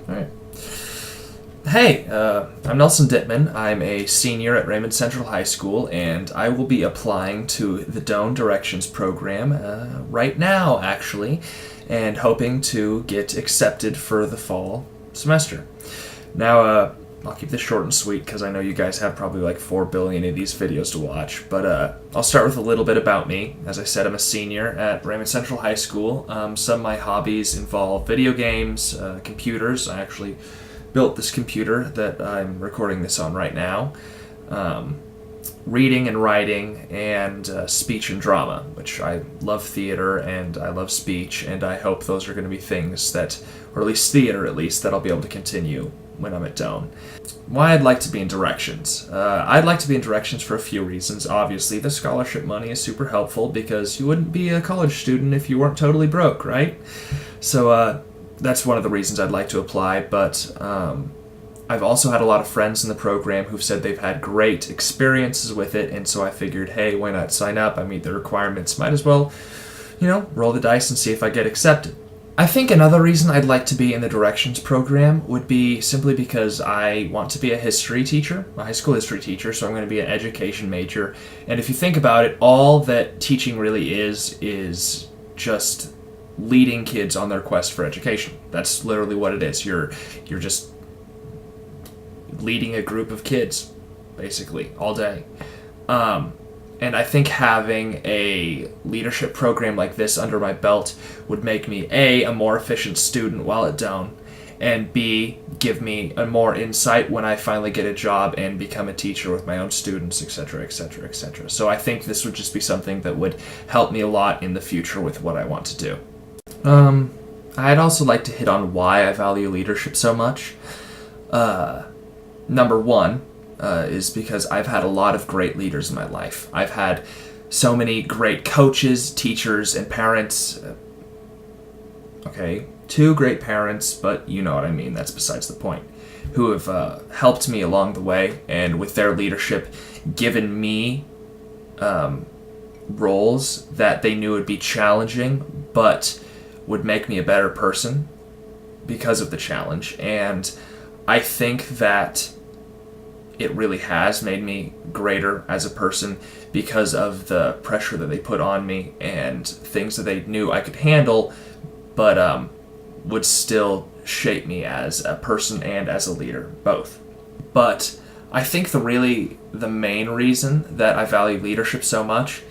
Alright. Hey, I'm Nelson Dittman. I'm a senior at Raymond Central High School, and I will be applying to the Doane Directions program right now, actually, and hoping to get accepted for the fall semester. Now, I'll keep this short and sweet because I know you guys have probably like 4 billion of these videos to watch, but I'll start with a little bit about me. As I said, I'm a senior at Raymond Central High School. Some of my hobbies involve video games, computers. I actually built this computer that I'm recording this on right now, reading and writing, and speech and drama, which I love theater and I love speech, and I hope those are going to be things that, or at least theater at least, that I'll be able to continue when I'm at Doane. Why I'd like to be in directions. I'd like to be in directions for a few reasons. Obviously, the scholarship money is super helpful because you wouldn't be a college student if you weren't totally broke, right? So that's one of the reasons I'd like to apply, but I've also had a lot of friends in the program who've said they've had great experiences with it, and so I figured, hey, why not sign up? I meet the requirements. Might as well, roll the dice and see if I get accepted. I think another reason I'd like to be in the Directions program would be simply because I want to be a history teacher, a high school history teacher, so I'm going to be an education major. And if you think about it, all that teaching really is just leading kids on their quest for education. That's literally what it is. You're just leading a group of kids, basically, all day. And I think having a leadership program like this under my belt would make me, A, more efficient student while at Doane, and B, give me a more insight when I finally get a job and become a teacher with my own students, etc., etc., etc. So I think this would just be something that would help me a lot in the future with what I want to do. I'd also like to hit on why I value leadership so much. Number one, is because I've had a lot of great leaders in my life. I've had so many great coaches, teachers, and parents. Okay, 2 great parents, but you know what I mean, that's besides the point, who have helped me along the way, and with their leadership given me roles that they knew would be challenging, but would make me a better person because of the challenge. And I think that it really has made me greater as a person because of the pressure that they put on me and things that they knew I could handle, but would still shape me as a person and as a leader, both. But I think the main reason that I value leadership so much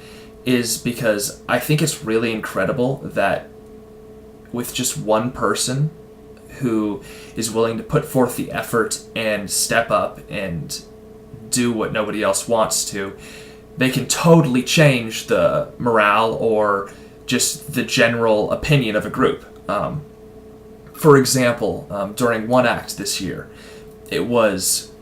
is because I think it's really incredible that with just one person who is willing to put forth the effort and step up and do what nobody else wants to, they can totally change the morale or just the general opinion of a group. For example, during one act this year, it was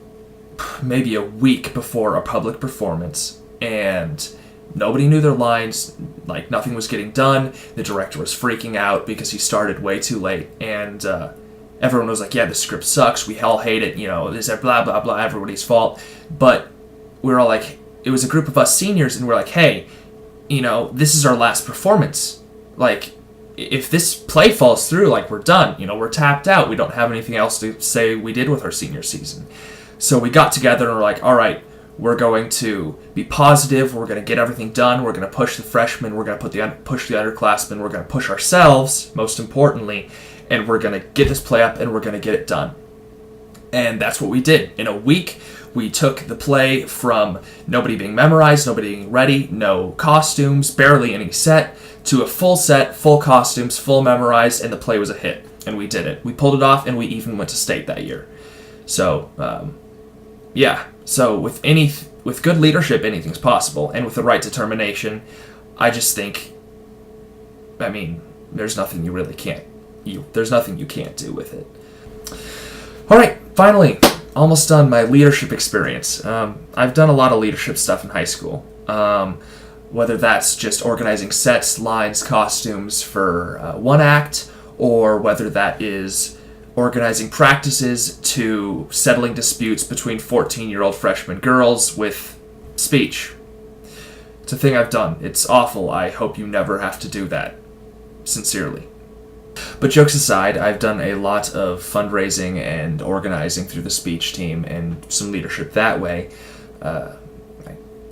maybe a week before a public performance, and nobody knew their lines, like nothing was getting done. The director was freaking out because he started way too late, and everyone was like, yeah, the script sucks, we all hate it, this blah, blah, blah, everybody's fault. But we were all like, it was a group of us seniors, and we're like, hey, this is our last performance. Like, if this play falls through, like, we're done. We're tapped out. We don't have anything else to say we did with our senior season. So we got together and we're like, all right, we're going to be positive. We're going to get everything done. We're going to push the freshmen. We're going to push the underclassmen. We're going to push ourselves, most importantly, and we're going to get this play up and we're going to get it done. And that's what we did. In a week, we took the play from nobody being memorized, nobody being ready, no costumes, barely any set, to a full set, full costumes, full memorized, and the play was a hit. And we did it. We pulled it off, and we even went to state that year. So, yeah. So with good leadership, anything's possible. And with the right determination, I just think, there's nothing there's nothing you can't do with it. All right, finally, almost done my leadership experience. I've done a lot of leadership stuff in high school. Whether that's just organizing sets, lines, costumes for one act, or whether that is organizing practices to settling disputes between 14-year-old freshman girls with speech. It's a thing I've done. It's awful. I hope you never have to do that. Sincerely. But jokes aside, I've done a lot of fundraising and organizing through the speech team and some leadership that way. I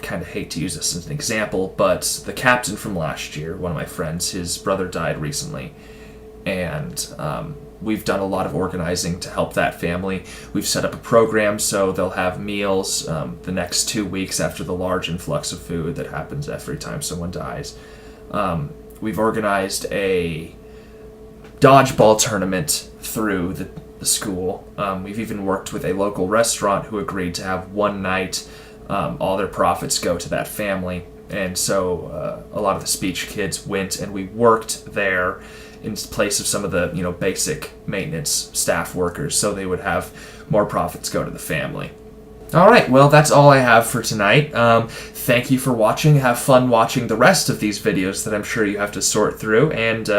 kind of hate to use this as an example, but the captain from last year, one of my friends, his brother died recently, and we've done a lot of organizing to help that family. We've set up a program so they'll have meals the next 2 weeks after the large influx of food that happens every time someone dies. We've organized a dodgeball tournament through the school. We've even worked with a local restaurant who agreed to have one night all their profits go to that family. And so a lot of the speech kids went, and we worked there in place of some of the basic maintenance staff workers, so they would have more profits go to the family. All right, well, that's all I have for tonight. Thank you for watching. Have fun watching the rest of these videos that I'm sure you have to sort through. And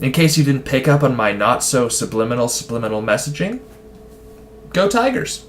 in case you didn't pick up on my not so subliminal messaging, go Tigers!